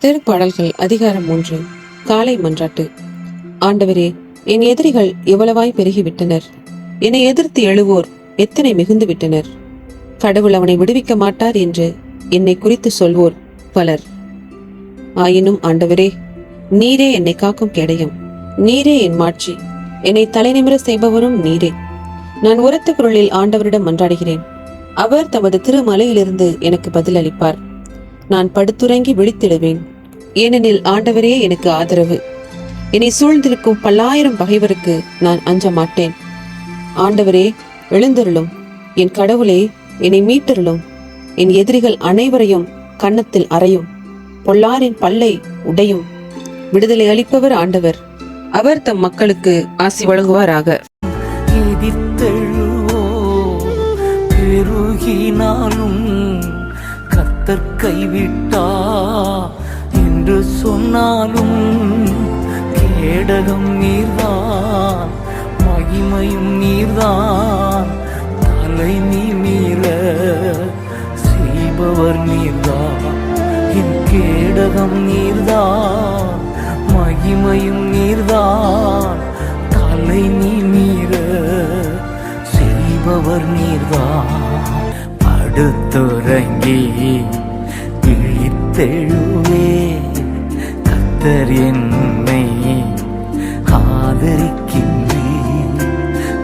திருப்பாடல்கள் அதிகாரம் 3. காலை மன்றாட்டு. ஆண்டவரே, என் எதிரிகள் எவ்வளவாய் பெருகிவிட்டனர். என்னை எதிர்த்து எழுவோர் எத்தனை மிகுந்து விட்டனர். கடவுள் அவனை விடுவிக்க மாட்டார் என்று என்னை குறித்து சொல்வோர் பலர். ஆயினும் ஆண்டவரே, நீரே என்னை காக்கும் கேடயம், நீரே என் மாட்சி, என்னை தலைநிமிர செய்பவரும் நீரே. நான் உரத்த குரலில் ஆண்டவரிடம் மன்றாடுகிறேன். அவர் தமது திருமலையிலிருந்து எனக்கு பதில் அளிப்பார். நான் படுத்துறங்கி விழித்திடுவேன், ஏனெனில் ஆண்டவரே எனக்கு ஆதரவு. என்னை சூழ்ந்திருக்கும் பல்லாயிரம் பகைவருக்கு நான் அஞ்ச மாட்டேன். ஆண்டவரே, எழுந்தருளும். என் கடவுளே, என்னை மீட்டருளும். என் எதிரிகள் அனைவரையும் கன்னத்தில் அறையும், பொல்லாரின் பல்லை உடையும். விடுதலை அளிப்பவர் ஆண்டவர், அவர் தம் மக்களுக்கு ஆசி வழங்குவாராக. பெருகினாலும் கர்த்தர் கைவிட்டா என்று சொன்னாலும் கேடகம் நீர்தான், மகிமையும் நீர்தான், தலை நிமிர செய்பவர் நீர்தான். என் கேடகம் நீர்தான், மகிமையும் நீர்தான், தலை நிமிர செய்பவர் நீர்தான். படுத்துறங்கி விழித்தெழுவே, கர்த்தர் என்னை ஆதரிக்கின்றீர்.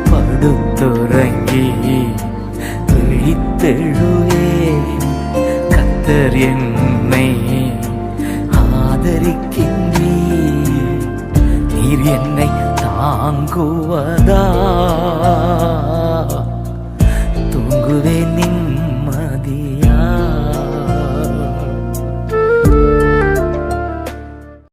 படுத்துறங்கி விழித்தெழுவே, கர்த்தர் என்னை